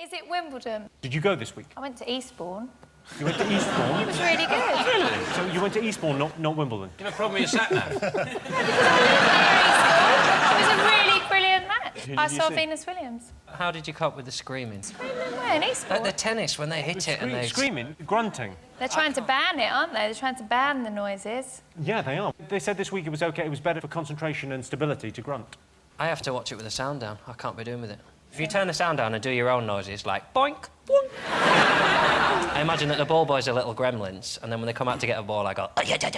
Is it Wimbledon? Did you go this week? I went to Eastbourne. You went to Eastbourne? It was really good. Really? So you went to Eastbourne, not Wimbledon? You have a problem with your sat-nav? It was a really brilliant match. I saw Venus Williams. How did you cope with the screaming? Screaming where? In Eastbourne? Like the tennis, when they hit it and they... Screaming? Grunting? They're trying to ban it, aren't they? They're trying to ban the noises. Yeah, they are. They said this week it was OK, it was better for concentration and stability to grunt. I have to watch it with the sound down. I can't be doing with it. If you turn the sound down and do your own noises, like boink, boink. I imagine that the ball boys are little gremlins, and then when they come out to get a ball, I go... Oh, yeah. Can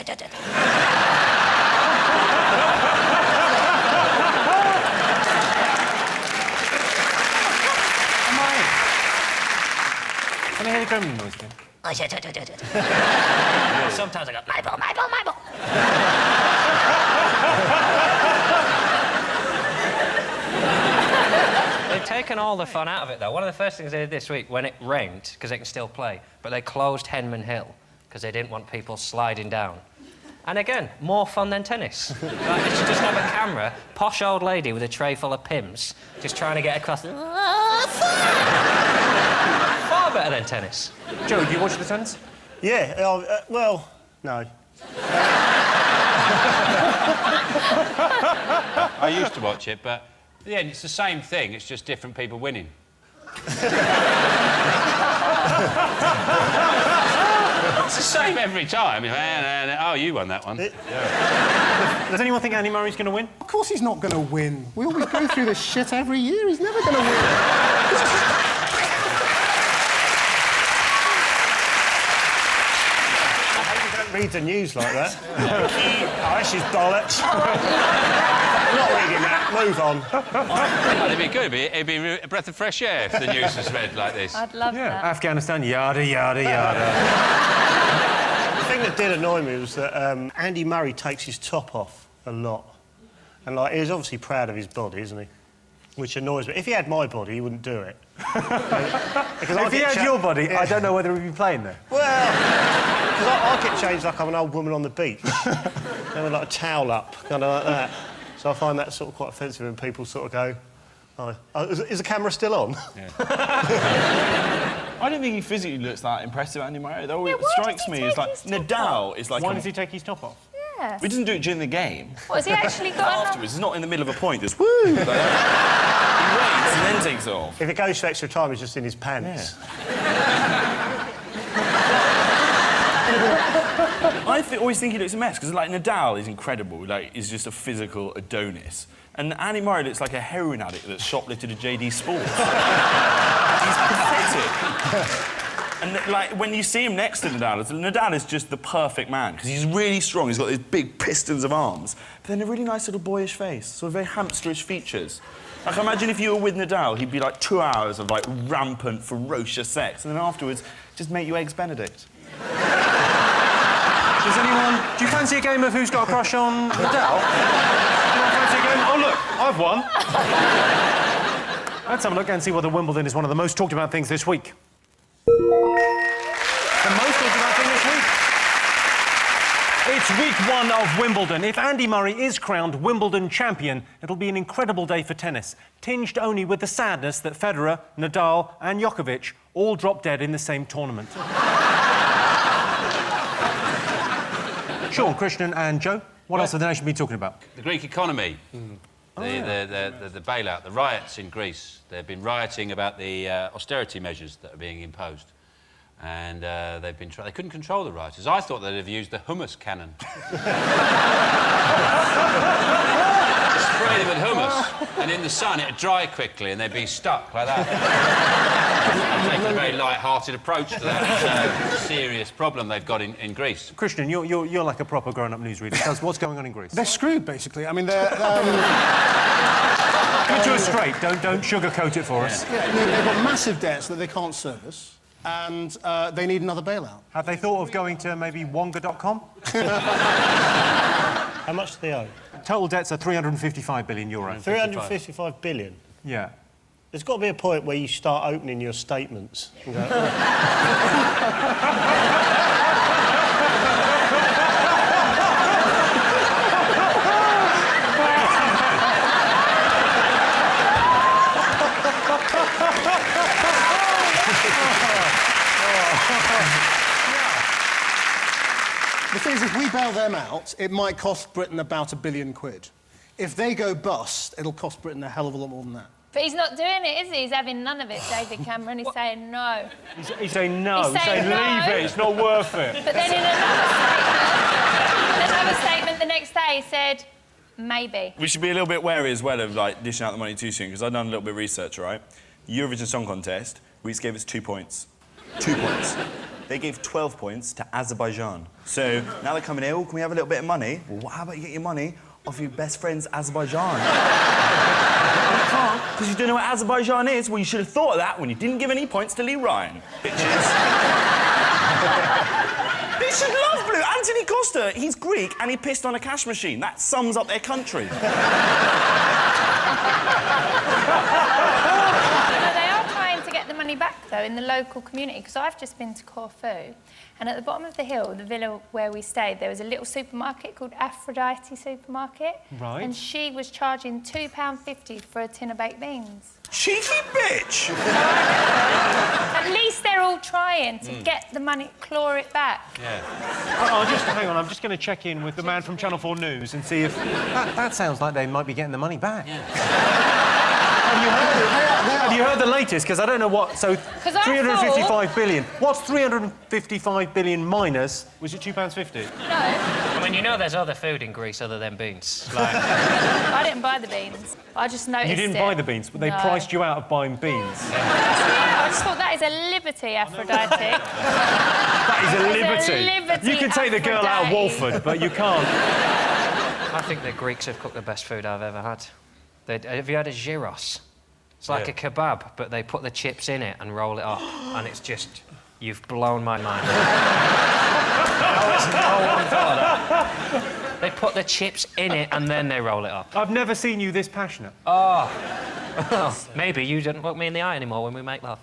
I hear the gremlin noise again? Oh, yeah. Sometimes I go, my ball. They've taken all the fun out of it, though. One of the first things they did this week, when it rained, because they can still play, but they closed Henman Hill, because they didn't want people sliding down. And again, more fun than tennis. Like, they should just have a camera, posh old lady with a tray full of Pims, just trying to get across the... Far better than tennis. Joe, do you watch the tennis? Yeah, well, no. I used to watch it, but yeah, it's the same thing. It's just different people winning. It's the same every time. Oh, you won that one. Does anyone think Andy Murray's going to win? Of course he's not going to win. We always go through this shit every year. He's never going to win. Read the news like that. Oh, this is bollocks. I'm not reading that. Move on. Well, it'd be good. It'd be a breath of fresh air if the news was read like this. I'd love that. Afghanistan, yada, yada, yada. The thing that did annoy me was that Andy Murray takes his top off a lot. And, like, he's obviously proud of his body, isn't he? Which annoys me. If he had my body, he wouldn't do it. If he had your body, I don't know whether he'd be playing there. Well, because I get changed like I'm an old woman on the beach. With, like, a towel up, kind of like that. So I find that sort of quite offensive when people sort of go, oh, is the camera still on? Yeah. I don't think he physically looks that impressive, Andy Murray. That always strikes me as like Nadal is like. Why does he take his top off? Yes. He doesn't do it during the game. What, has he actually got Afterwards, he's not in the middle of a point, just woo! Like that. He waits and then takes it off. If it goes for extra time, he's just in his pants. I always think he looks a mess, because, like, Nadal is incredible. Like, he's just a physical Adonis. And Andy Murray looks like a heroin addict that's shoplifted a JD Sports. He's pathetic. And, like, when you see him next to Nadal is just the perfect man, because he's really strong. He's got these big pistons of arms, but then a really nice little boyish face, sort of very hamsterish features. Like, imagine if you were with Nadal, he'd be, like, 2 hours of, like, rampant, ferocious sex, and then afterwards, just make you Eggs Benedict. Does anyone... Do you fancy a game of Who's Got a Crush on Nadal? Anyone fancy a game? Oh, look, I've won. Let's have a look and see whether Wimbledon is one of the most talked about things this week. The most talked about thing this week? It's week 1 of Wimbledon. If Andy Murray is crowned Wimbledon champion, it'll be an incredible day for tennis, tinged only with the sadness that Federer, Nadal and Djokovic all dropped dead in the same tournament. Sean, Krishnan and Joe, what else have the nation been talking about? The Greek economy. The bailout, the riots in Greece. They've been rioting about the austerity measures that are being imposed. And they couldn't control the rioters. I thought they'd have used the hummus cannon. Spray them with hummus, and in the sun it'd dry quickly and they'd be stuck like that. Taking a very light-hearted approach to that serious problem they've got in Greece. Krishnan, you're like a proper grown-up newsreader. Tell us what's going on in Greece. They're screwed, basically. I mean, they're... Get to us straight. Don't sugarcoat it for us. Yeah, they've got massive debts that they can't service, and they need another bailout. Have they thought of going to maybe Wonga.com? How much do they owe? Total debts are €355 billion. 355 billion? Yeah. There's got to be a point where you start opening your statements. And go, The thing is, if we bail them out, it might cost Britain about £1 billion. If they go bust, it'll cost Britain a hell of a lot more than that. But he's not doing it, is he? He's having none of it, David Cameron. He's saying no. He's saying no. He's saying no. Leave it. It's not worth it. But then in another statement the next day, he said, maybe. We should be a little bit wary as well of, like, dishing out the money too soon, because I've done a little bit of research, right? Eurovision Song Contest, Greece gave us 2 points. 2 points. They gave 12 points to Azerbaijan. So now they're coming here, oh, can we have a little bit of money? Well, how about you get your money off your best friend's Azerbaijan? You can't, because you don't know what Azerbaijan is. Well, you should have thought of that when you didn't give any points to Lee Ryan. Bitches. They should love Blue. Anthony Costa, he's Greek and he pissed on a cash machine. That sums up their country. No, they are trying to get the money back, though, in the local community, because I've just been to Corfu, and at the bottom of the hill, the villa where we stayed, there was a little supermarket called Aphrodite Supermarket. Right. And she was charging £2.50 for a tin of baked beans. Cheeky bitch! At least they're all trying to get the money, claw it back. Yeah. Hang on, I'm just going to check in with the man from Channel 4 News and see if... That sounds like they might be getting the money back. Yeah. Have you heard the latest? Because I don't know what... So, 355 billion. What's 355 billion minus... Was it £2.50? No. I mean, you know there's other food in Greece other than beans. Like... I didn't buy the beans. I just noticed You didn't buy the beans, but they priced you out of buying beans. Yeah, I just thought that is a liberty, Aphrodite. That is a liberty. You can take the girl out of Walford, but you can't. I think the Greeks have cooked the best food I've ever had. Have you had a gyros? It's like a kebab, but they put the chips in it and roll it up, and it's just... You've blown my mind. No one thought of that. They put the chips in it and then they roll it up. I've never seen you this passionate. Oh. Maybe you didn't look me in the eye anymore when we make love.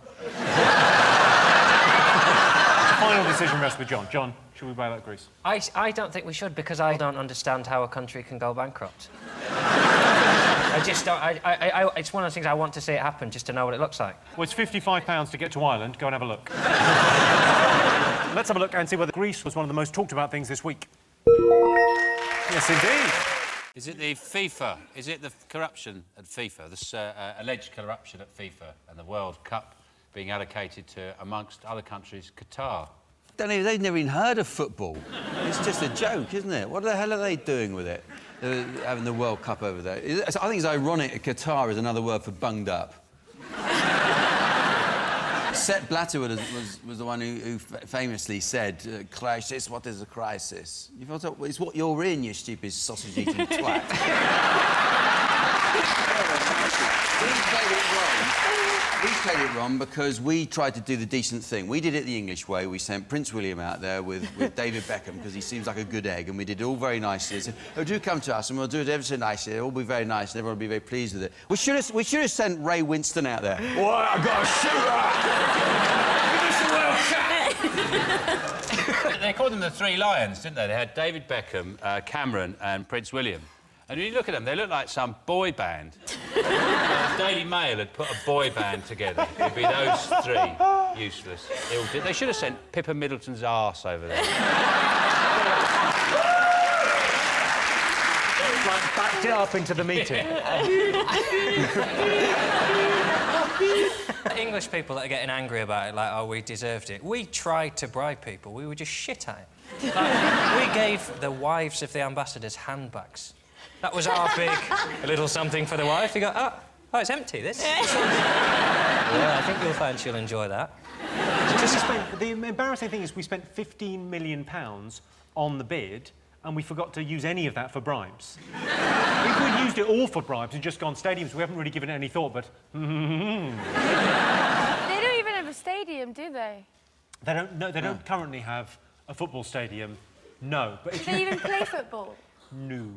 Final decision rests with John. John, should we bail out Greece? I don't think we should, because I don't understand how a country can go bankrupt. I just don't... it's one of the things I want to see it happen, just to know what it looks like. Well, it's £55 to get to Ireland. Go and have a look. Let's have a look and see whether Greece was one of the most talked about things this week. Yes, indeed. Is it the FIFA? Is it the corruption at FIFA? This alleged corruption at FIFA and the World Cup being allocated to, amongst other countries, Qatar? They've never even heard of football. It's just a joke, isn't it? What the hell are they doing with it? Having the World Cup over there. I think it's ironic that Qatar is another word for bunged up. Sepp Blatter was the one who famously said, crisis, what is a crisis? You thought, it's what you're in, you stupid sausage-eating twat. We played it wrong because we tried to do the decent thing. We did it the English way. We sent Prince William out there with David Beckham because he seems like a good egg, and we did it all very nicely. Said, oh, do come to us and we'll do it ever so nicely. It'll all be very nice and everyone will be very pleased with it. We should have sent Ray Winston out there. Well, I got a shooter! Give us the World Cup! They called them the Three Lions, didn't they? They had David Beckham, Cameron and Prince William. And when you look at them, they look like some boy band. If Daily Mail had put a boy band together, it would be those three. Useless. They should have sent Pippa Middleton's arse over there. Like, backed it up into the meeting. English people that are getting angry about it, like, oh, we deserved it. We tried to bribe people. We were just shit at it. Like, we gave the wives of the ambassadors handbags. That was our big little something for the wife. You go, oh, it's empty, this. Yeah, I think you'll find she'll enjoy that. The embarrassing thing is we spent £15 million on the bid and we forgot to use any of that for bribes. If we'd used it all for bribes and just gone stadiums, we haven't really given it any thought, but... They don't even have a stadium, do they? They don't currently have a football stadium, no. But do they even play football? No.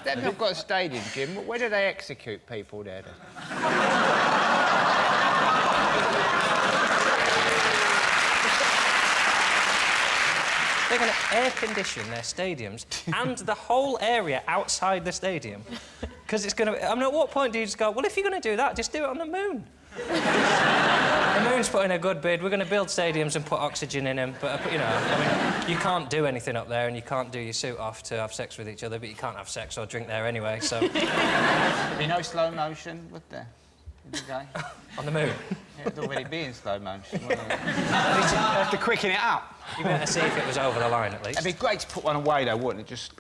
They've not got a stadium, Jim. Where do they execute people there, then? They're going to air-condition their stadiums and the whole area outside the stadium. Because it's going to... I mean, at what point do you just go, well, if you're going to do that, just do it on the moon? The Moon's put in a good bid. We're going to build stadiums and put oxygen in them, but, you know, I mean, you can't do anything up there and you can't do your suit off to have sex with each other, but you can't have sex or drink there anyway, so... There'd be no slow motion, would there? On the Moon? Yeah, it'd already be in slow motion, wouldn't it? You'd have to quicken it up. You better see if it was over the line, at least. It'd be great to put one away, though, wouldn't it? Just...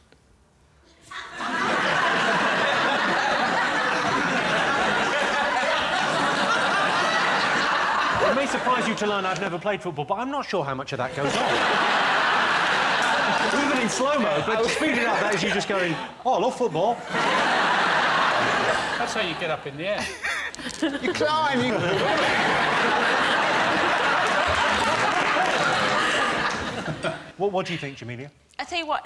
It may surprise you to learn I've never played football, but I'm not sure how much of that goes on. Even in slow-mo, but to speed it up, that is you just going, oh, I love football. That's how you get up in the air. You climb, you... What do you think, Jamelia? I tell you what,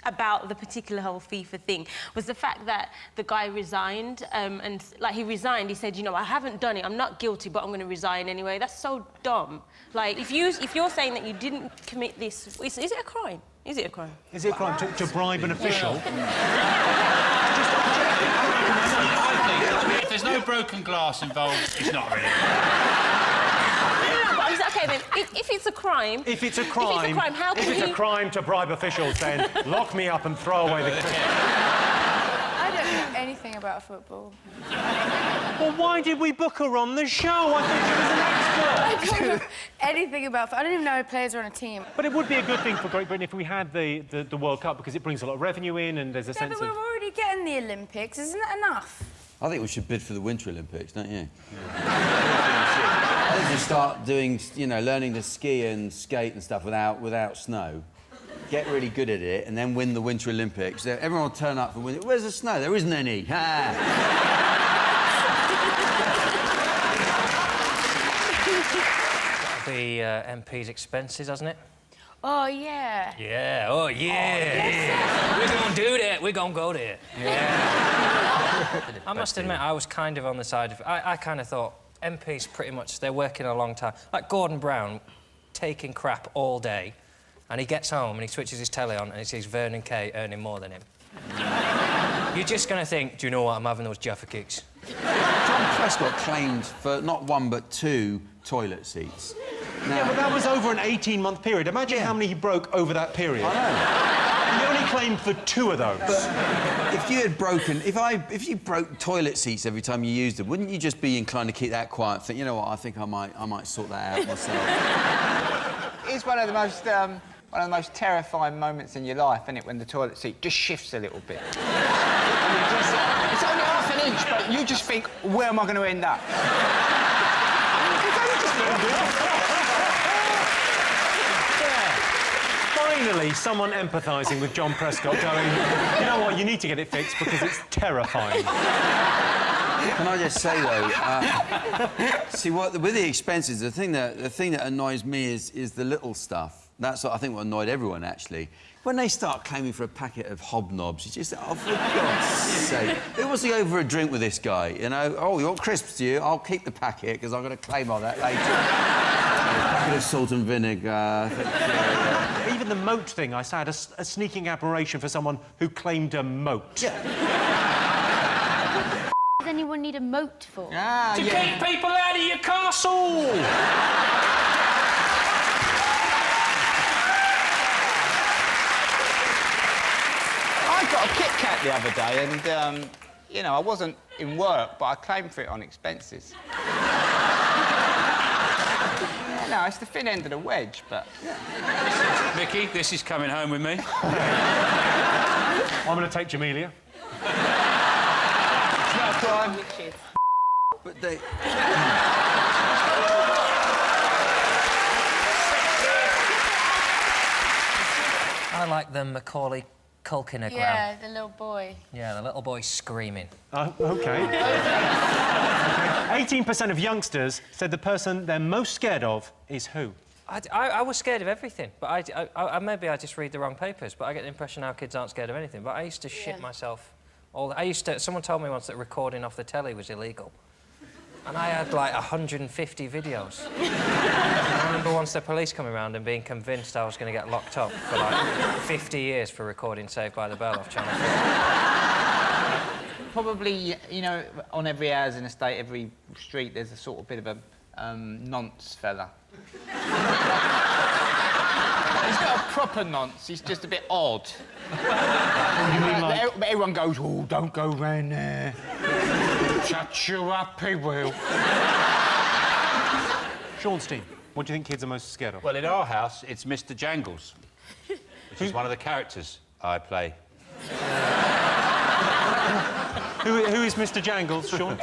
about the particular whole FIFA thing was the fact that the guy resigned, and like he resigned, he said, you know, I haven't done it, I'm not guilty, but I'm going to resign anyway. That's so dumb. Like, if you're saying that you didn't commit this, is it a crime? Is it a crime? Is it a crime to bribe an official? If there's no broken glass involved, it's not really. Okay, then, if it's a crime... If it's a crime, how can if it's a crime to bribe officials, then lock me up and throw away the... I don't know anything about football. Well, why did we book her on the show? I thought she was an expert. I don't know anything about football. I don't even know if players are on a team. But it would be a good thing for Great Britain if we had the World Cup, because it brings a lot of revenue in and there's a sense but of... we're already getting the Olympics. Isn't that enough? I think we should bid for the Winter Olympics, don't you? I think we start doing, you know, learning to ski and skate and stuff without snow. Get really good at it, and then win the Winter Olympics. Everyone will turn up for winter. Where's the snow? There isn't any. Ha! The MP's expenses, hasn't it? Oh, yeah. Yeah, oh, yeah. We're going to do that. We're going to go there. Yeah. I must admit, I was kind of on the side of... I kind of thought MPs pretty much, they're working a long time. Like Gordon Brown, taking crap all day, and he gets home and he switches his telly on and he sees Vernon Kay earning more than him. You're just going to think, do you know what, I'm having those Jaffa kicks. Jon Prescott claimed for not one but 2 toilet seats. Now, yeah, but that was over an 18-month period. Imagine how many he broke over that period. I know. He only claimed for 2 of those. But if you had broken... If you broke toilet seats every time you used them, wouldn't you just be inclined to keep that quiet and think, you know what, I think I might sort that out myself? It's one of the most terrifying moments in your life, isn't it, when the toilet seat just shifts a little bit. It's only half an inch, but you just think, where am I going to end up? Finally, someone empathising with Jon Prescott going, you know what, you need to get it fixed because it's terrifying. Can I just say, though, see, with the expenses, the thing that annoys me is the little stuff. That's, I think, what annoyed everyone, actually. When they start claiming for a packet of hobnobs, you just... Oh, for God's sake. Who wants to go for a drink with this guy, you know? Oh, you want crisps, do you? I'll keep the packet, because I'm going to claim on that later. A packet of salt and vinegar. Even the moat thing, I had a sneaking admiration for someone who claimed a moat. Yeah. Does anyone need a moat for? To keep people out of your castle! I got a Kit Kat the other day and, you know, I wasn't in work, but I claimed for it on expenses. Yeah, no, it's the thin end of the wedge, but... Yeah. Mickey, this is coming home with me. I'm going to take Jamelia. It's not a crime. But they... I like the Macaulay Culkin-ogram. Yeah, the little boy. Yeah, the little boy screaming. OK. 18% of youngsters said the person they're most scared of is who? I was scared of everything, but maybe I just read the wrong papers, but I get the impression our kids aren't scared of anything. But I used to shit myself. Someone told me once that recording off the telly was illegal. And I had, like, 150 videos. I remember once the police coming around and being convinced I was going to get locked up for, like, 50 years for recording Saved by the Bell off Channel 4. probably, you know, on every housing estate, every street, there's a sort of bit of a nonce fella. He's not a proper nonce, he's just a bit odd. Everyone goes, oh, don't go round there. Shut you up, he will. Sean Steen, what do you think kids are most scared of? Well, in our house, it's Mr. Jangles, which is one of the characters I play. Who is Mr. Jangles, Sean?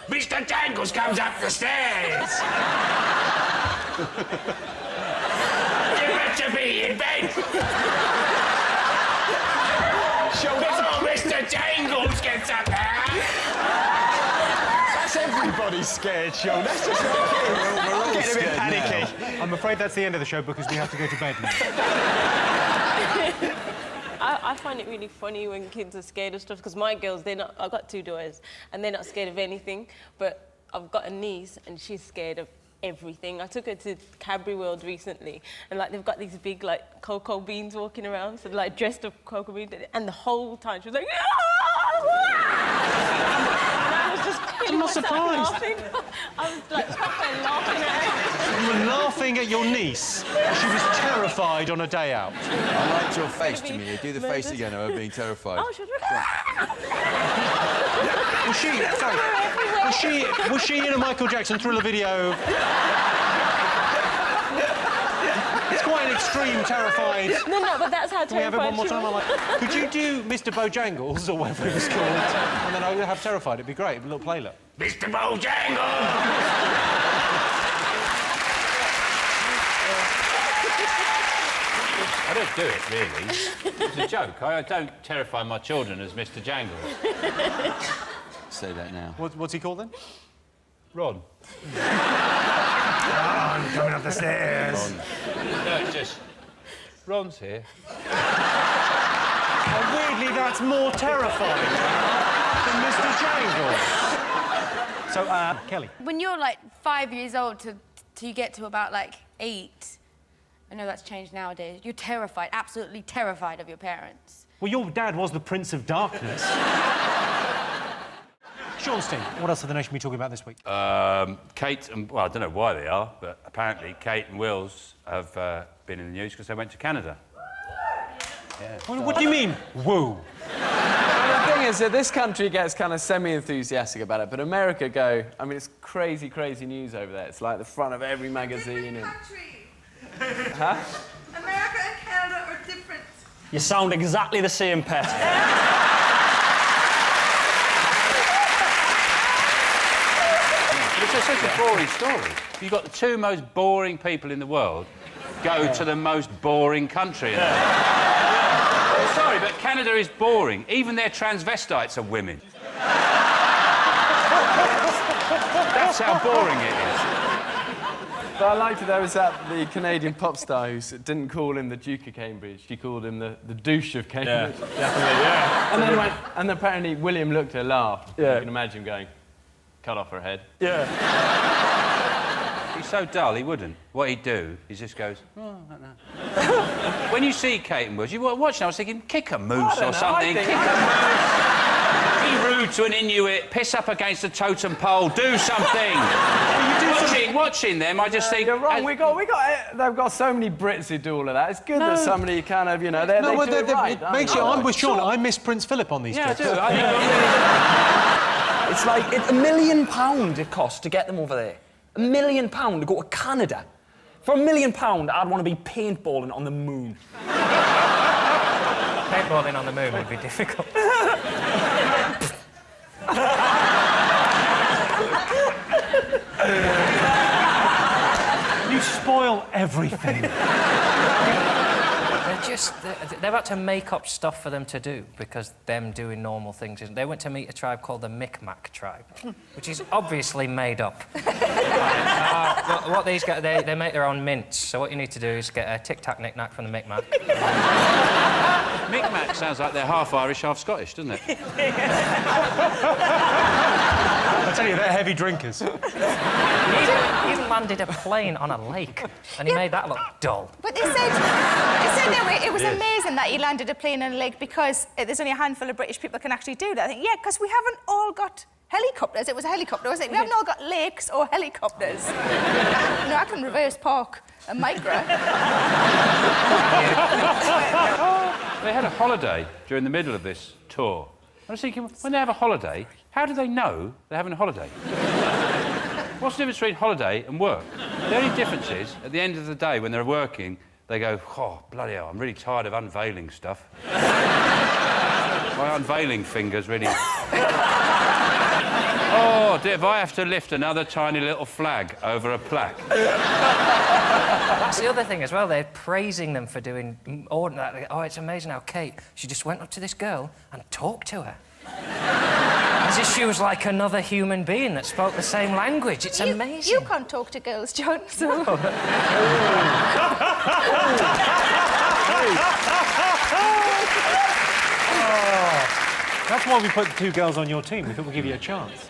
Mr. Jangles comes up the stairs! You better be in bed! Before Mr. Jangles gets up there! That's everybody's scared, Sean. That's just I'm getting a bit panicky. I'm afraid that's the end of the show because we have to go to bed now. I find it really funny when kids are scared of stuff, because my girls, they're not... I've got 2 daughters, and they're not scared of anything, but I've got a niece, and she's scared of everything. I took her to Cadbury World recently, and, like, they've got these big, like, cocoa beans walking around, so, like, dressed up cocoa beans, and the whole time she was like... I'm not surprised. I was like laughing at her. You were laughing at your niece. She was terrified on a day out. I liked your face, Jamila. Do the face again of her being terrified. Oh, she was... Was she in a Michael Jackson Thriller video? It's quite an extreme, terrified. No, but that's how terrified. Can we have it one more time? Could you do Mr. Bojangles, or whatever it was called, and then I would have terrified? It'd be great. A little playlet. Mr. Bojangles! I don't do it, really. It's a joke. I don't terrify my children as Mr. Jangles. Say that now. What's he called then? Ron. Ron, coming up the stairs. Ron. No, it's just... Ron's here. And weirdly, that's more terrifying than Mr. Jangles. So, Kelly. When you're like 5 years old till you get to about like 8, I know that's changed nowadays, you're terrified, absolutely terrified of your parents. Well, your dad was the Prince of Darkness. Sean Steen, what else have the nation been talking about this week? Kate and... Well, I don't know why they are, but apparently Kate and Wills have been in the news because they went to Canada. Yeah. What do you mean, woo? The thing is that this country gets kind of semi-enthusiastic about it, but America go... I mean, it's crazy, crazy news over there. It's like the front of every magazine and... Huh? America and Canada are different. You sound exactly the same, Pet. It's such a boring story. You've got the 2 most boring people in the world go to the most boring country. I'm sorry, but Canada is boring. Even their transvestites are women. That's how boring it is. But I liked it, there was the Canadian pop star who didn't call him the Duke of Cambridge, she called him the douche of Cambridge. Yeah, definitely, yeah. And then and apparently William looked at her, laughed. Yeah. You can imagine him going, cut off her head. Yeah. He's so dull, he wouldn't. What he'd do, he just goes, oh, like that. When you see Kate and Wills, you watch now, I was thinking, kick a moose or something. Kick a moose. Be rude to an Inuit, piss up against a totem pole, do something. Watching them, I just think... You're wrong, they've got so many Brits who do all of that. It's good that somebody kind of, you know, they do it right. I'm with Sean, I miss Prince Philip on these trips. I do. It's like £1 million it costs to get them over there. £1 million to go to Canada. For £1 million, I'd want to be paintballing on the moon. Paintballing on the moon would be difficult. You spoil everything. They've had to make up stuff for them to do because them doing normal things. They went to meet a tribe called the Micmac tribe, which is obviously made up. What these guys, they make their own mints. So what you need to do is get a tic-tac knick-knack from the Micmac. Micmac sounds like they're half Irish, half Scottish, doesn't it? I tell you, they're heavy drinkers. He even landed a plane on a lake, and he made that look dull. But they said it was amazing laughing that he landed a plane on a lake because there's only a handful of British people can actually do that. I think, yeah, because we haven't all got helicopters. It was a helicopter, wasn't it? We haven't all got lakes or helicopters. I can reverse park a Micra. They had a holiday during the middle of this tour. I was thinking, when they have a holiday, how do they know they're having a holiday? What's the difference between holiday and work? The only difference is, at the end of the day, when they're working, they go, oh, bloody hell, I'm really tired of unveiling stuff. My unveiling finger's really... Oh, dear, if I have to lift another tiny little flag over a plaque. That's the other thing as well. They're praising them for doing ordinary. Oh, it's amazing how Kate, she just went up to this girl and talked to her. As if she was like another human being that spoke the same language. It's amazing. You can't talk to girls, John, so... That's why we put 2 girls on your team. We thought we'd give you a chance.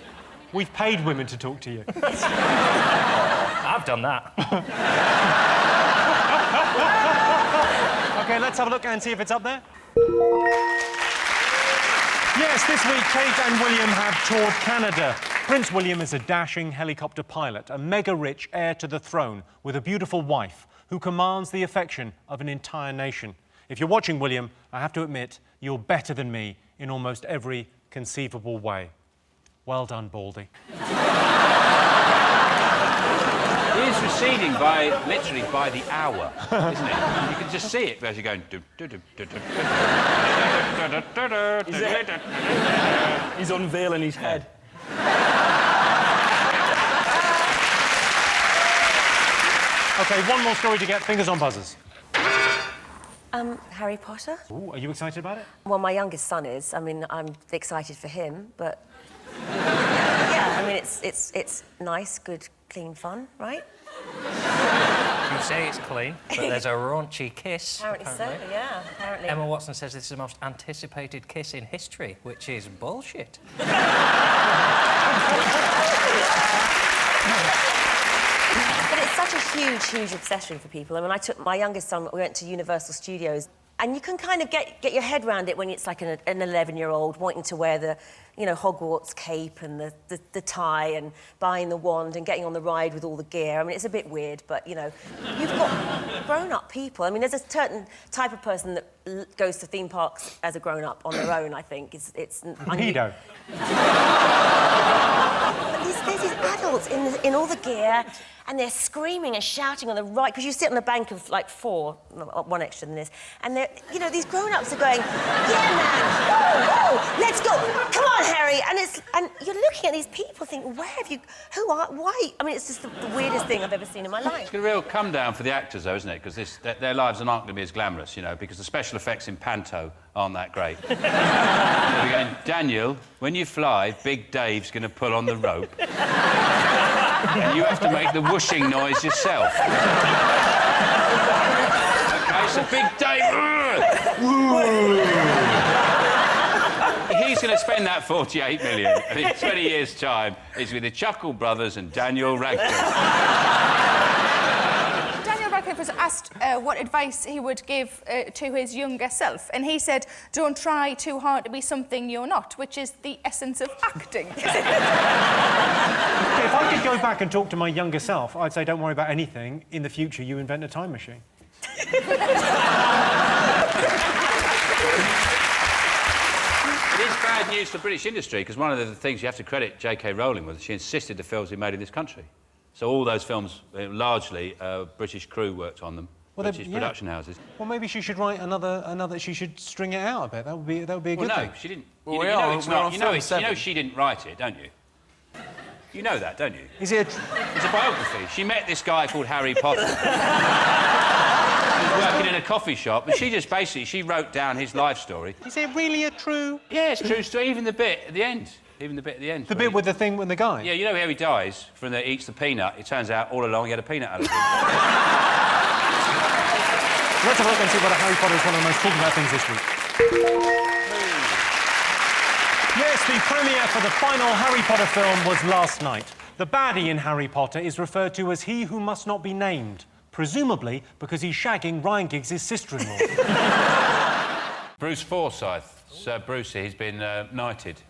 We've paid women to talk to you. I've done that. OK, let's have a look and see if it's up there. Yes, this week, Kate and William have toured Canada. Prince William is a dashing helicopter pilot, a mega-rich heir to the throne with a beautiful wife who commands the affection of an entire nation. If you're watching, William, I have to admit, you're better than me in almost every conceivable way. Well done, Baldy. He is receding literally by the hour, isn't it? You can just see it as you're going... He's unveiling his head. OK, one more story to get. Fingers on buzzers. Harry Potter. Ooh, are you excited about it? Well, my youngest son is. I mean, I'm excited for him, but... yeah, I mean, it's nice, good, clean fun, right? You say it's clean, but there's a raunchy kiss. Apparently so, yeah, apparently. Emma Watson says this is the most anticipated kiss in history, which is bullshit. But it's such a huge obsession for people. I mean, I took my youngest son, we went to Universal Studios, and you can kind of get your head around it when it's like an 11-year-old wanting to wear the, Hogwarts cape and the tie and buying the wand and getting on the ride with all the gear. I mean, it's a bit weird, but, you've got grown-up people. I mean, there's a certain type of person that goes to theme parks as a grown-up on their own, I think. It's Pedo. But there's these adults in all the gear, and they're screaming and shouting on the ride, because you sit on a bank of, like, 4, one extra than this, and they're, these grown-ups are going, yeah, man, woo, let's go, come on, Harry, and you're looking at these people thinking, why? I mean, it's just the weirdest thing I've ever seen in my life. It's a real come down for the actors, though, isn't it? Because their lives aren't going to be as glamorous, because the special effects in Panto aren't that great. They're going, Daniel, when you fly, Big Dave's going to pull on the rope. And you have to make the whooshing noise yourself. OK, so Big Dave... He's going to spend that 48 million, and in 20 years' time, he's with the Chuckle Brothers and Daniel Radcliffe. Daniel Radcliffe was asked what advice he would give to his younger self, and he said, don't try too hard to be something you're not, which is the essence of acting. If I could go back and talk to my younger self, I'd say, don't worry about anything. In the future, you invent a time machine. It is bad news for British industry, because one of the things you have to credit J.K. Rowling with, she insisted the films be made in this country. So all those films, largely, British crew worked on them, British production houses. Well, maybe she should write another. She should string it out a bit. That would be a good thing. No, she didn't. Well, You know she didn't write it, don't you? You know that, don't you? Is it? It's a biography. She met this guy called Harry Potter. He was working in a coffee shop, and she just basically wrote down his life story. Is it really a true? Yeah, it's true story. Even the bit at the end. The bit with the thing with the guy? Yeah, you know how he dies from he eats the peanut. It turns out all along he had a peanut allergy. Let's have a look and see what Harry Potter is one of the most talked about things this week. Yes, the premiere for the final Harry Potter film was last night. The baddie in Harry Potter is referred to as he who must not be named, presumably because he's shagging Ryan Giggs' sister-in-law. Bruce Forsyth, Sir Brucey, he's been knighted,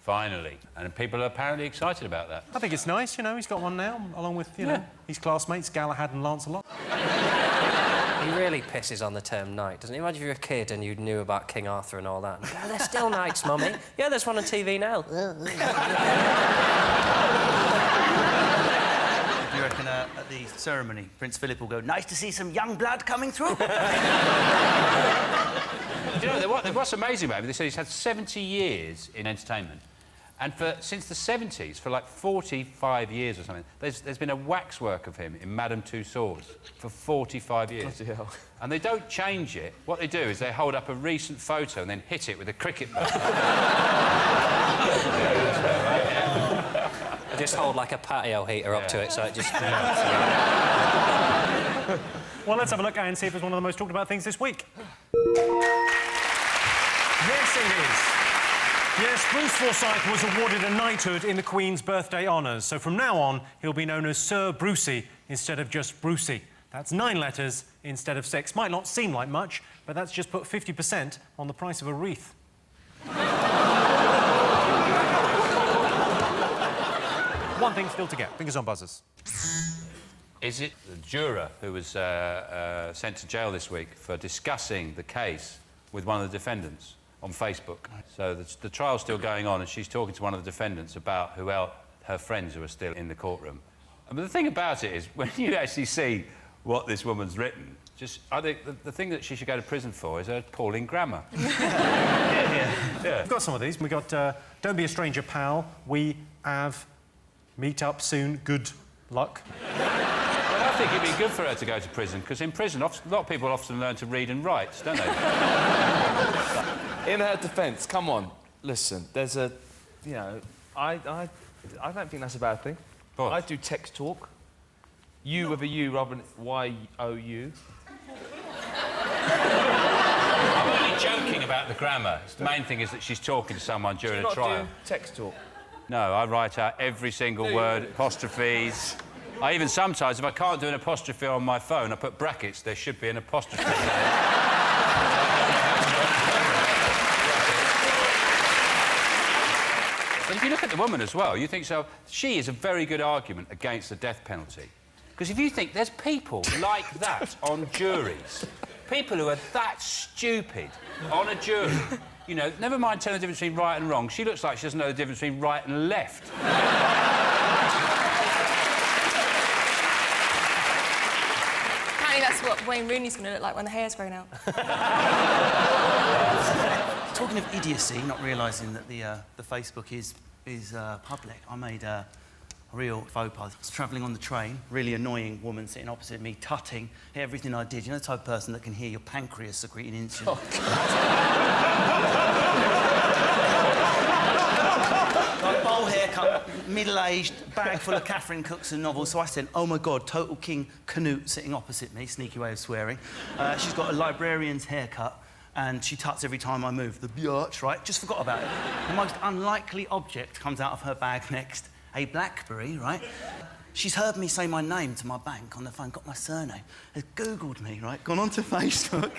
finally. And people are apparently excited about that. I think it's nice, you know, he's got one now, along with, you know, his classmates, Galahad and Lancelot. He really pisses on the term knight, doesn't he? Imagine if you were a kid and you knew about King Arthur and all that. Yeah, they're still knights, Mummy. Yeah, there's one on TV now. Do you reckon at the ceremony, Prince Philip will go, "Nice to see some young blood coming through"? Do you know, what's amazing about him, they said he's had 70 years in entertainment. And since the 70s, for like 45 years or something, there's been a waxwork of him in Madame Tussauds for 45 years. And they don't change it. What they do is they hold up a recent photo and then hit it with a cricket bat. They just hold like a patio heater up to it, so it just... Well, let's have a look and see if it's one of the most talked about things this week. Yes, it is. Yes, Bruce Forsyth was awarded a knighthood in the Queen's birthday honours, so from now on, he'll be known as Sir Brucey instead of just Brucey. That's 9 letters instead of 6. Might not seem like much, but that's just put 50% on the price of a wreath. One thing still to get. Fingers on buzzers. Is it the juror who was sent to jail this week for discussing the case with one of the defendants on Facebook? So the trial's still going on and she's talking to one of the defendants about who else, her friends who are still in the courtroom. But the thing about it is, when you actually see what this woman's written, I think the thing that she should go to prison for is her appalling grammar. Yeah. We've got some of these. We've got Don't Be a Stranger, Pal. We have Meet Up Soon, Good Luck. Well, I think it'd be good for her to go to prison, because in prison, a lot of people often learn to read and write, don't they? In her defence, come on, listen, there's a... You know, I don't think that's a bad thing. What? I do text talk. You with a U rather than Y-O-U. I'm only joking about the grammar. The main thing is that she's talking to someone during a trial. Do text talk? No, I write out every single word, apostrophes. I even sometimes, if I can't do an apostrophe on my phone, I put brackets, there should be an apostrophe there. But if you look at the woman as well, you think so. She is a very good argument against the death penalty. Because if you think there's people like that on juries, people who are that stupid on a jury, you know, never mind telling the difference between right and wrong, she looks like she doesn't know the difference between right and left. Apparently that's what Wayne Rooney's going to look like when the hair's grown out. Talking of idiocy, not realising that the Facebook is public, I made a real faux pas. I was travelling on the train, really annoying woman sitting opposite me, tutting everything I did. You know the type of person that can hear your pancreas secreting insulin? Like bowl haircut, middle-aged, bag full of Catherine Cookson novels. So I said, "Oh my God, Total King Canute sitting opposite me." Sneaky way of swearing. She's got a librarian's haircut. And she tuts every time I move. The biatch, right? Just forgot about it. The most unlikely object comes out of her bag next. A BlackBerry, right? She's heard me say my name to my bank on the phone, got my surname, has Googled me, right? Gone onto Facebook.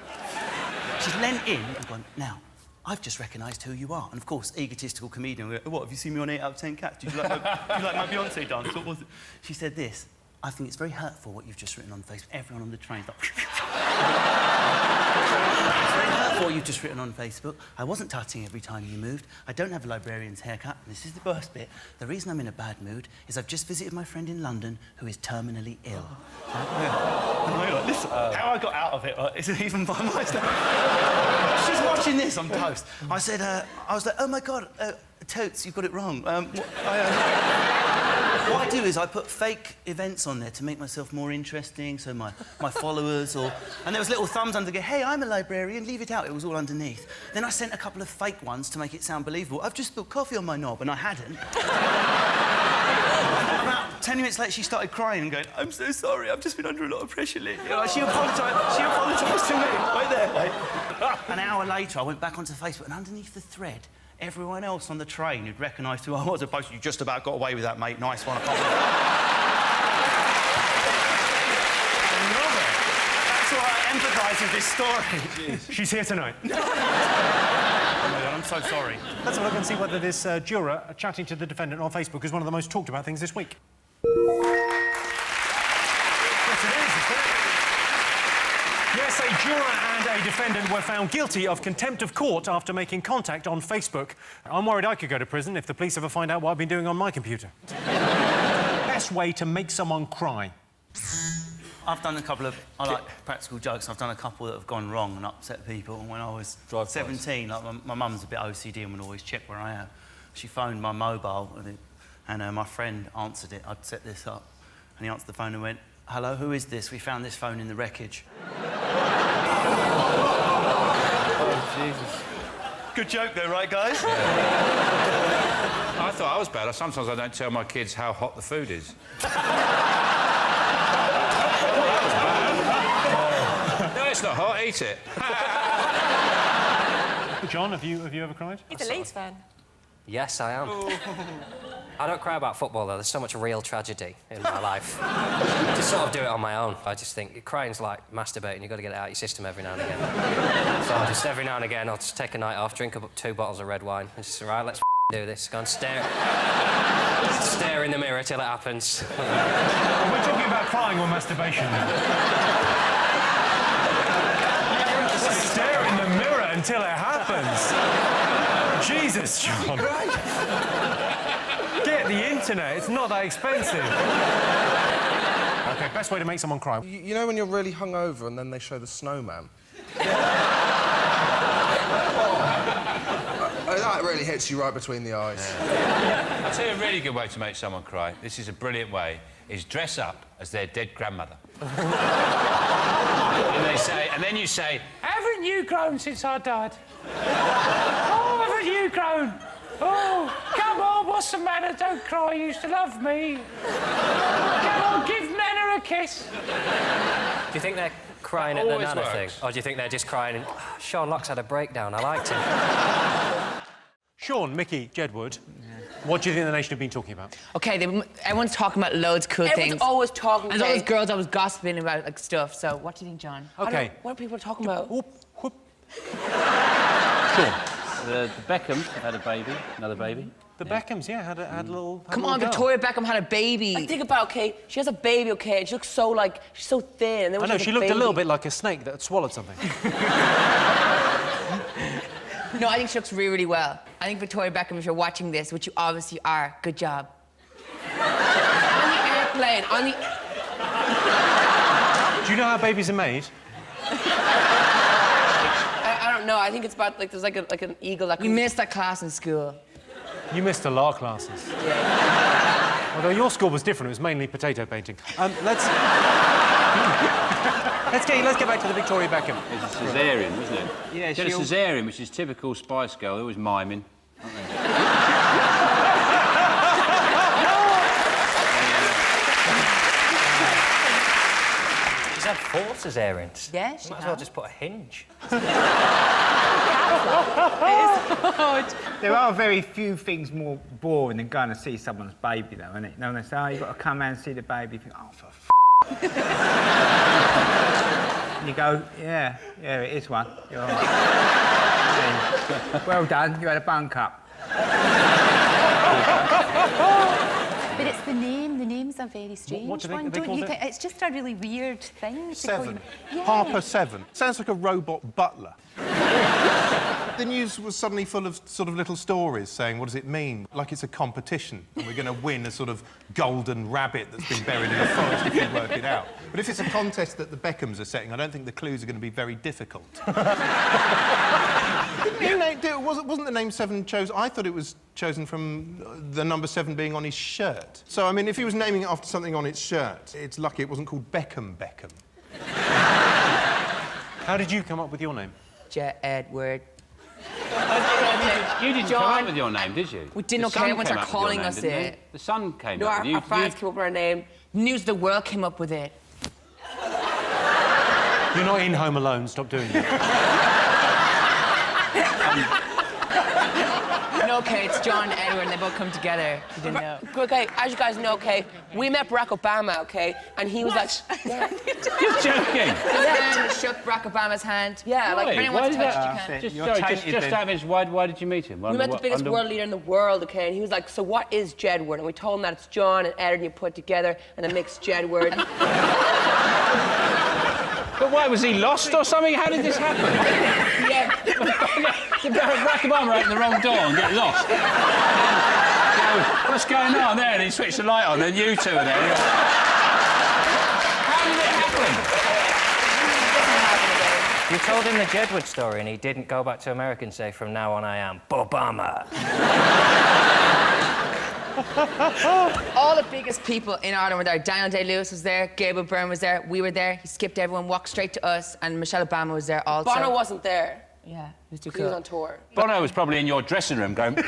She's leant in and gone, "Now, I've just recognised who you are." And of course, egotistical comedian, "What, have you seen me on 8 out of 10 Cats? Did you like my Beyonce dance? What was it?" She said this, "I think it's very hurtful what you've just written on Facebook." Everyone on the train's like... It's very hurtful what you've just written on Facebook. I wasn't tutting every time you moved. I don't have a librarian's haircut. And this is the worst bit. The reason I'm in a bad mood is I've just visited my friend in London who is terminally ill. Listen, how I got out of it isn't even by my stuff. She's watching this on Toast. I said, I was like, "Oh my God, Totes, you've got it wrong." What I do is I put fake events on there to make myself more interesting, so my followers or... And there was little thumbs under, "Hey, I'm a librarian, leave it out." It was all underneath. Then I sent a couple of fake ones to make it sound believable. "I've just spilled coffee on my knob," and I hadn't. About 10 minutes later, she started crying and going, "I'm so sorry, I've just been under a lot of pressure lately." You know, she apologised to me, right there. Right? An hour later, I went back onto Facebook, and underneath the thread, everyone else on the train who'd recognised who I was had posted, "You just about got away with that, mate. Nice one." I love it. That's why I empathise with this story. She's here tonight. Oh, my God, I'm so sorry. Let's have a look and see whether this juror chatting to the defendant on Facebook is one of the most talked about things this week. Yes, it is, isn't it? Yes, a juror and a defendant were found guilty of contempt of court after making contact on Facebook. I'm worried I could go to prison if the police ever find out what I've been doing on my computer. Best way to make someone cry. I've done a couple of, I like practical jokes, I've done a couple that have gone wrong and upset people. When I was 17, like, my mum's a bit OCD and would always check where I am. She phoned my mobile and my friend answered it. I'd set this up and he answered the phone and went, "Hello, who is this? We found this phone in the wreckage." Oh, Jesus. Good joke though, right, guys? I thought I was bad. Sometimes I don't tell my kids how hot the food is. No, it's not hot. Eat it. John, have you ever cried? He's a Leeds fan. Yes, I am. I don't cry about football, though. There's so much real tragedy in my life. I just sort of do it on my own. I just think crying's like masturbating. You've got to get it out of your system every now and again. So I just, every now and again, I'll just take a night off, drink up 2 bottles of red wine, and just, right, let's do this. Go and stare in the mirror till it happens. Are we talking about crying or masturbation? Stare in the mirror until it happens. Jesus, John. Get the internet. It's not that expensive. OK, best way to make someone cry. You know when you're really hungover and then they show the snowman? That really hits you right between the eyes. Yeah. I'll tell you a really good way to make someone cry. This is a brilliant way. Is dress up as their dead grandmother. And then you say, "Haven't you grown since I died? Oh, haven't you grown? Oh, come on, what's the matter? Don't cry, you used to love me. Come on, give Nana a kiss." Do you think they're crying at the Always Nana works. thing? Or do you think they're just crying and... "Oh, Sean Locke's had a breakdown, I liked him." Sean, Mickey, Jedward, what do you think the nation have been talking about? OK, everyone's talking about loads of cool things. Everyone's always talking. There's all those girls always gossiping about like stuff. So what do you think, John? OK. What are people talking about? Sean. The Beckhams have had a baby, another baby. The Beckhams, yeah, had a little... Come on, Victoria Beckham had a baby. I think about, OK, she has a baby, OK, and she looks so, like, she's so thin. And then I know, she looked a little bit like a snake that had swallowed something. No, I think she looks really, really well. I think Victoria Beckham, if you're watching this, which you obviously are, good job. On the airplane, on the... Do you know how babies are made? I don't know. I think it's about, like, there's like an eagle that... You missed that class in school. You missed a lot of classes. Yeah. Although your school was different, it was mainly potato painting. Let's get back to the Victoria Beckham. It's a caesarean, wasn't it? Yeah, she had a caesarean, which is typical Spice Girl. They always miming, aren't they? She's had 4 caesareans. Yeah, she might as well just put a hinge. There are very few things more boring than going to see someone's baby, though, isn't it? No, when they say, "Oh, you've got to come round and see the baby," you think, "Oh, for f***." And you go, yeah, it is one. You're all right. Yeah. Well done, you had a bun cup. But it's the name. The names are very strange. What do they- One, are they don't called you it? think? It's just a really weird thing. to call Seven. you- Yeah. Harper 7. Sounds like a robot butler. The news was suddenly full of sort of little stories saying, what does it mean? Like it's a competition and we're going to win a sort of golden rabbit that's been buried in a forest if you work it out. But if it's a contest that the Beckhams are setting, I don't think the clues are going to be very difficult. Wasn't the name 7 chosen? I thought it was chosen from the number 7 being on his shirt. So, I mean, if he was naming it after something on its shirt, it's lucky it wasn't called Beckham. How did you come up with your name? Edward. You didn't come up with your name, did you? We didn't, The okay, Sun everyone came started up with your calling name, us didn't they? it. The Sun came No, up with you. our fans came up with our name. News of the World came up with it. You're not in Home Alone, stop doing that. No, okay, it's John and Edward, and they both come together. You didn't know. Okay, as you guys know, okay, we met Barack Obama, okay, and he was like... Yeah. You're joking. Then shook Barack Obama's hand. Yeah, like... If anyone wants to touch you can. Just have his, why did you meet him? We met the biggest world leader in the world, okay, and he was like, so what is Jedward? And we told him that it's John and Edward, and you put together, and it makes Jedward. But why, was he lost or something? How did this happen? Yeah. Barack Obama opened the wrong door and get lost. What's going on there? And he switched the light on, then you two are there. How did it happen? You told him the Jedward story and he didn't go back to America and say, from now on I am Obama. All the biggest people in Ireland were there. Daniel Day-Lewis was there, Gabriel Byrne was there, we were there. He skipped everyone, walked straight to us, and Michelle Obama was there also. Bono wasn't there. Yeah, he was too He cool. was on tour. Bono was probably in your dressing room going... Can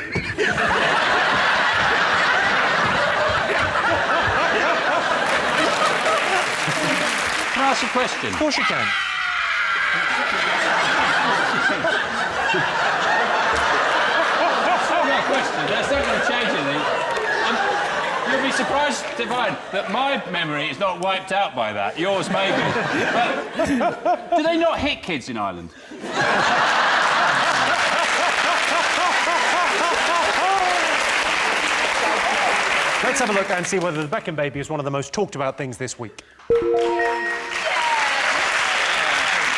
I ask a question? Of course you can. That's not going to change anything. You'll be surprised to find that my memory is not wiped out by that. Yours maybe. But do they not hit kids in Ireland? Let's have a look and see whether the Beckham baby is one of the most talked about things this week.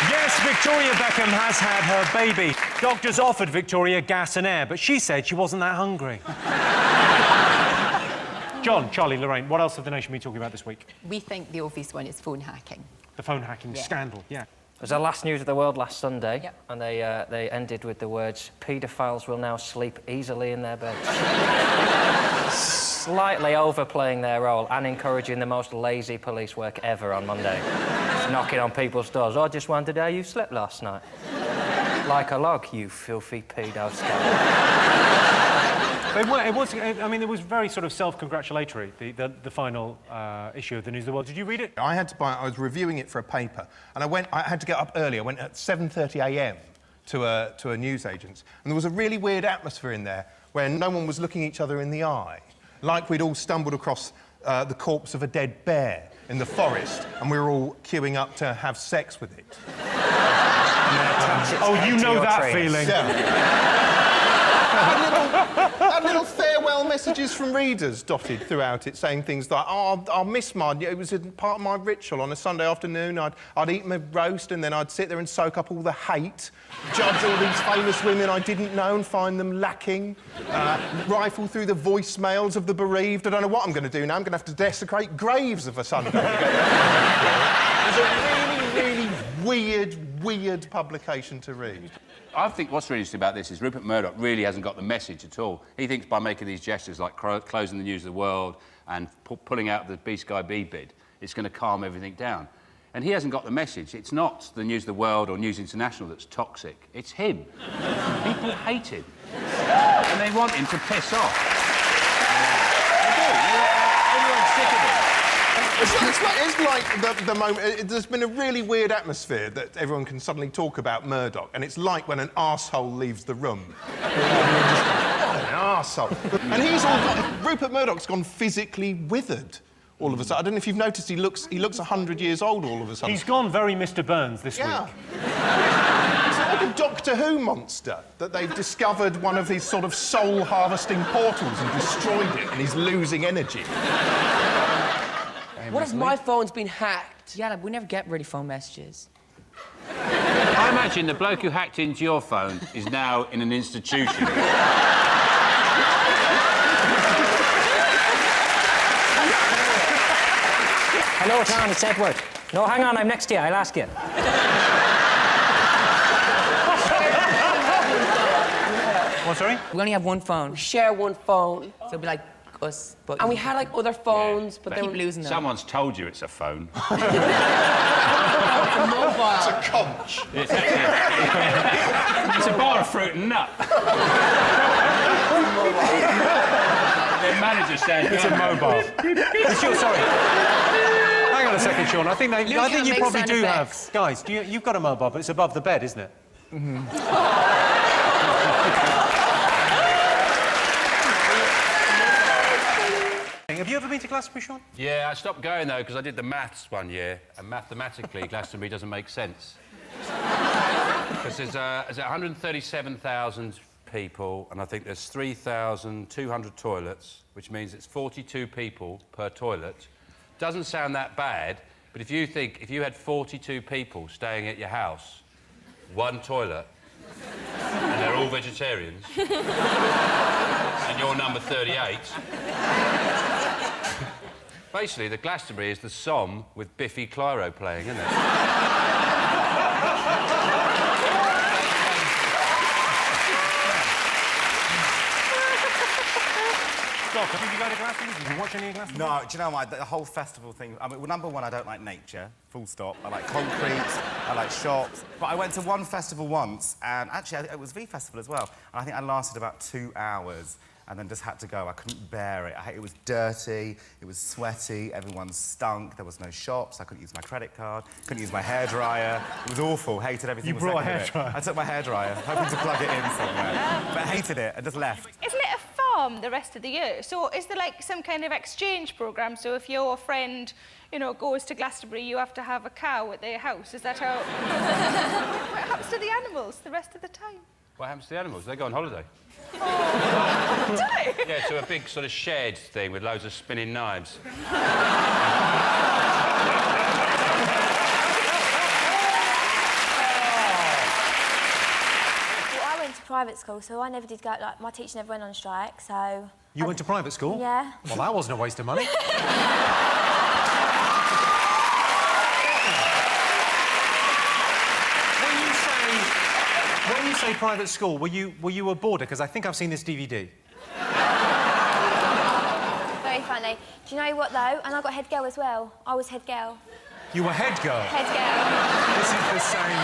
Yes, Victoria Beckham has had her baby. Doctors offered Victoria gas and air, but she said she wasn't that hungry. John, Charlie, Lorraine, what else have the nation been talking about this week? We think the obvious one is phone hacking. The phone hacking scandal, yeah. It was the last news of the world last Sunday, Yep. and they ended with the words, paedophiles will now sleep easily in their beds. Slightly overplaying their role and encouraging the most lazy police work ever on Monday. Just knocking on people's doors. I just wondered how you slept last night. Like a log, you filthy pedo scum. It was very sort of self-congratulatory, the final issue of the News of the World. Did you read it? I had to buy it. I was reviewing it for a paper, and I had to get up early. I went at 7:30 a.m. to a newsagent's, and there was a really weird atmosphere in there where no one was looking each other in the eye, like we'd all stumbled across the corpse of a dead bear in the forest, and we were all queuing up to have sex with it. Oh, you know that feeling. Yeah. Had little farewell messages from readers dotted throughout it, saying things like, "Oh, I'll miss mine. It was a part of my ritual on a Sunday afternoon. I'd eat my roast and then I'd sit there and soak up all the hate, judge all these famous women I didn't know and find them lacking, rifle through the voicemails of the bereaved. I don't know what I'm going to do now. I'm going to have to desecrate graves of a Sunday." It was a really, really weird publication to read. I think what's really interesting about this is Rupert Murdoch really hasn't got the message at all. He thinks by making these gestures like closing the News of the World and pulling out the B Sky B bid, it's going to calm everything down. And he hasn't got the message. It's not the News of the World or News International that's toxic. It's him. People hate him. And they want him to piss off. They do. Everyone's sick of him. It's like the moment... There's been a really weird atmosphere that everyone can suddenly talk about Murdoch, and it's like when an arsehole leaves the room. What an arsehole. And Rupert Murdoch's gone physically withered all of a sudden. I don't know if you've noticed, he looks 100 years old all of a sudden. He's gone very Mr. Burns this week. It's like a Doctor Who monster, that they've discovered one of these sort of soul-harvesting portals and destroyed it, and he's losing energy. What if my phone's been hacked? Yeah, like, we never get really phone messages. I imagine the bloke who hacked into your phone is now in an institution. Hello, John, it's Edward. No, hang on, I'm next to you, I'll ask you. What, sorry? We only have one phone. We share one phone. So it'd be like us, but... And we had, like, other phones, but they keep were... losing them. Someone's told you it's a phone. It's a mobile. It's a conch. It's a bar of fruit and nut. Their manager stands It's a mobile. Sorry. Hang on a second, Sean. I think you probably do have... Guys, you've got a mobile, but it's above the bed, isn't it? Mm-hmm. Have you ever been to Glastonbury, Sean? Yeah, I stopped going, though, because I did the maths one year, and mathematically, Glastonbury doesn't make sense. Because there's 137,000 people, and I think there's 3,200 toilets, which means it's 42 people per toilet. Doesn't sound that bad, but if you had 42 people staying at your house, one toilet, and they're all vegetarians, and you're number 38... Basically, the Glastonbury is the Somme with Biffy Clyro playing, isn't it? Doc, did you go to Glastonbury? Did you watch any of Glastonbury? No, do you know what? The whole festival thing... I mean, well, number one, I don't like nature, full stop. I like concrete, I like shops. But I went to one festival once, and actually, it was V Festival as well, and I think I lasted about 2 hours and then just had to go. I couldn't bear it. It was dirty, it was sweaty, everyone stunk, there was no shops, I couldn't use my credit card, couldn't use my hairdryer. It was awful, hated everything. You brought a hairdryer? I took my hairdryer, hoping to plug it in somewhere, but hated it and just left. Isn't it a farm the rest of the year? So is there, like, some kind of exchange programme? So if your friend, you know, goes to Glastonbury, you have to have a cow at their house. Is that how... What happens to the animals the rest of the time? What happens to the animals? They go on holiday. Do they? Yeah, to a big sort of shed thing with loads of spinning knives. Well, I went to private school, so I never did go... Like, my teacher never went on strike, so... You went to private school? Yeah. Well, that wasn't a waste of money. When you say private school, were you a boarder? Because I think I've seen this DVD. Very funny. Do you know what, though? And I got head girl as well. I was head girl. You were head girl? Head girl. This is the same...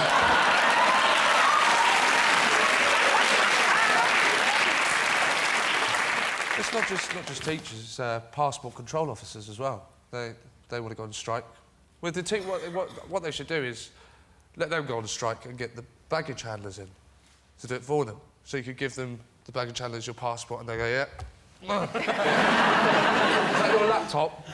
It's not just teachers, it's passport control officers as well. They want to go on strike. Well, what they should do is let them go on strike and get the baggage handlers in to do it for them. So you could give them, the baggage handlers, your passport, and they go, yeah. Is that your laptop?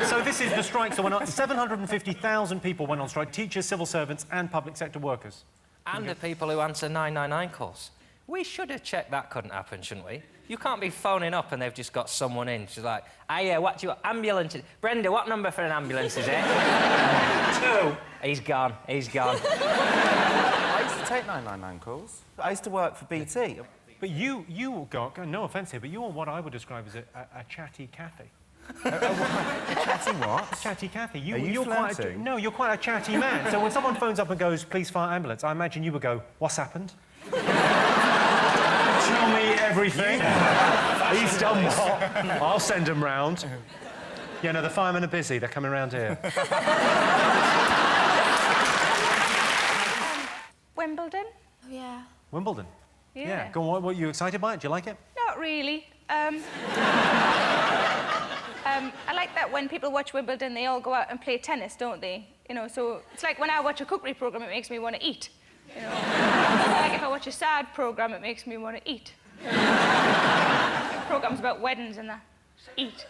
So this is the strikes that went on. 750,000 people went on strike. Teachers, civil servants and public sector workers. And the people who answer 999 calls. We should have checked that couldn't happen, shouldn't we? You can't be phoning up and they've just got someone in. She's like, yeah, what do you want? Ambulance. Brenda, what number for an ambulance is it? 2. He's gone. He's gone. I used to take 999 calls. I used to work for BT. But you got, no offence here, but you are what I would describe as a chatty Cathy. A chatty what? A chatty Cathy. Are you flirting? No, you're quite a chatty man. So when someone phones up and goes, please fire ambulance, I imagine you would go, what's happened? Tell me everything. He's done what? I'll send him round. Yeah, no, the firemen are busy. They're coming round here. Wimbledon? Oh, yeah. Wimbledon? Yeah. Go on, what, are you excited by it? Do you like it? Not really. I like that when people watch Wimbledon, they all go out and play tennis, don't they? You know, so it's like when I watch a cookery programme, it makes me want to eat. You know? Like if I watch a sad programme, it makes me want to eat. Programmes about weddings and that. Just eat.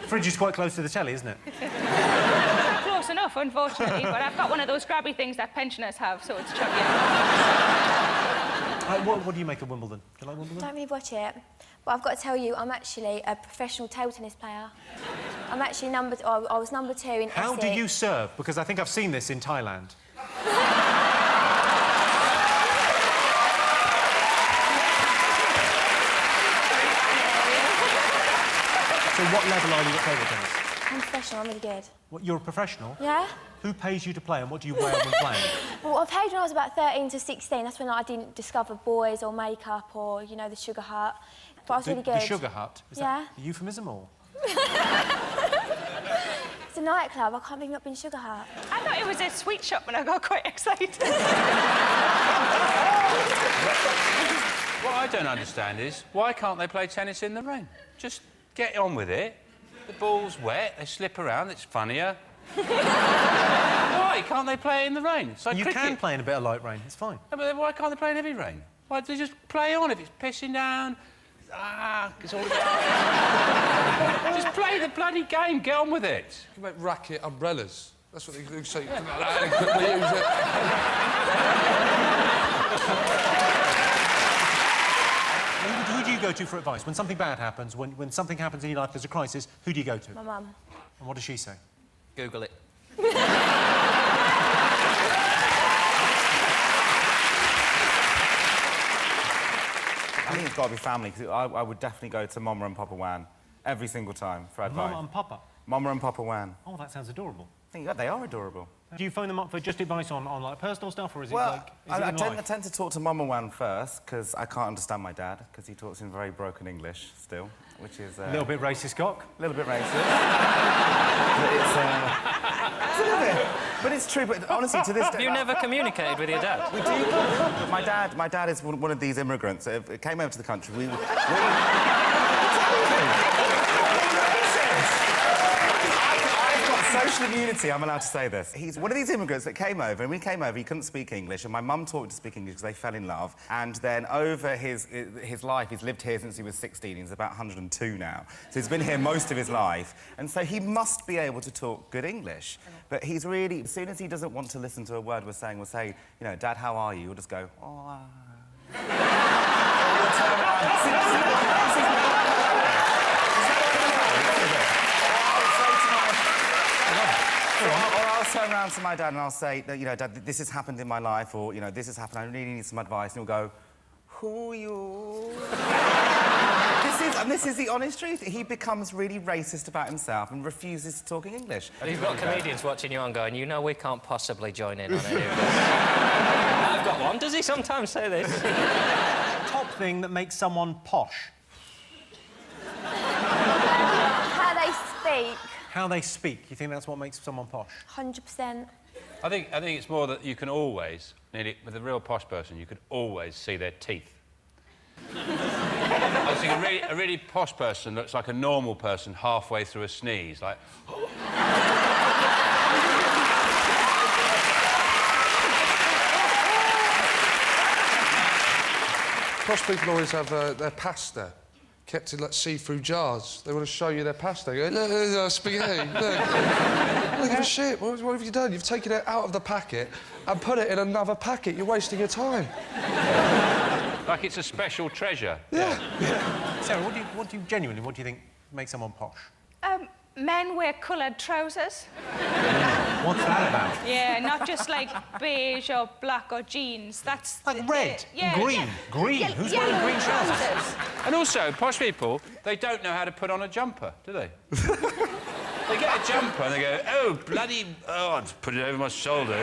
Fridge is quite close to the telly, isn't it? Not close enough, unfortunately, but I've got one of those grabby things that pensioners have, so it's chubby. What do you make of Wimbledon? Do you like Wimbledon? Don't really watch it, but I've got to tell you, I'm actually a professional table tennis player. I'm actually I was number 2 in How Essex. do you serve? Because I think I've seen this in Thailand. So what level are you at table tennis? I'm professional, I'm really good. What, you're a professional? Yeah. Who pays you to play and what do you wear when playing? Well, I played when I was about 13 to 16. That's when I didn't discover boys or makeup or, you know, the sugar hut. But I was really good. The sugar hut? Is that a euphemism or...? It's a nightclub. I can't believe you've not been sugar hut. I thought it was a sweet shop and I got quite excited. What I don't understand is, why can't they play tennis in the rain? Just get on with it. The ball's wet, they slip around, it's funnier. Why can't they play it in the rain? It's like you cricket. can play in a bit of light rain, it's fine. Yeah, but why can't they play in heavy rain? Why don't they just play on if it's pissing down? It's all about... Just play the bloody game, get on with it. You can make racket umbrellas. That's what they say. Like that and quickly use it. Who do you go to for advice? When something bad happens, when something happens in your life, there's a crisis, who do you go to? My mum. And what does she say? Google it. I think it's got to be family, because I would definitely go to Mama and Papa Wan every single time for advice. Mama and Papa? Mama and Papa Wan. Oh, that sounds adorable. Yeah, they are adorable. Do you phone them up for just advice on like, personal stuff, or is Well, it like... I tend to talk to Mama Wan first, because I can't understand my dad, because he talks in very broken English still, which is... A little bit racist, Cock. A little bit racist. But it's a little bit. But it's true, but honestly, to this day... You never communicated with your dad? We do. But my dad is one of these immigrants that came over to the country. Social immunity, I'm allowed to say this. He's one of these immigrants that came over, and when he came over, he couldn't speak English, and my mum taught him to speak English because they fell in love. And then over his life, he's lived here since he was 16. He's about 102 now. So he's been here most of his life. And so he must be able to talk good English. But he's really, as soon as he doesn't want to listen to a word we're saying, we'll say, you know, Dad, how are you? We'll just go, oh, Or I'll turn around to my dad and I'll say, you know, Dad, this has happened in my life, or, you know, this has happened, I really need some advice. And he'll go, who are you? This is the honest truth. He becomes really racist about himself and refuses to talk in English. You've got comedians watching you on going, you know we can't possibly join in on any of this. I've got one. Does he sometimes say this? Top thing that makes someone posh? How they speak. How they speak. You think that's what makes someone posh? 100%. I think it's more that you can always, nearly, with a real posh person, you could always see their teeth. I think a really posh person looks like a normal person halfway through a sneeze, like... Posh people always have their pasta kept in like see-through jars. They want to show you their pasta. They go, look, there's spaghetti, look. Look at the shit, what have you done? You've taken it out of the packet and put it in another packet. You're wasting your time. Like it's a special treasure. Yeah. Sarah, what do you think makes someone posh? Men wear coloured trousers. What's that about? Yeah, not just like beige or black or jeans. That's... Like red, yeah, green. yeah. Green? Who's wearing green trousers? And also, posh people, they don't know how to put on a jumper, do they? They get a jumper and they go, oh, bloody... Oh, I'll just put it over my shoulder.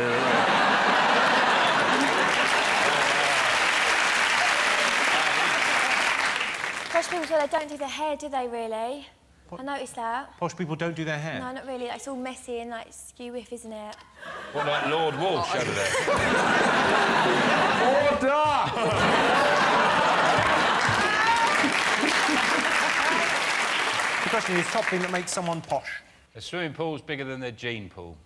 Posh people, so they don't do their hair, do they, really? I noticed that. Posh people don't do their hair? No, not really. It's all messy and, like, skew-whiff, isn't it? What, like Lord Walsh over there? Order! The question is, top thing that makes someone posh? A swimming pool's bigger than their gene pool.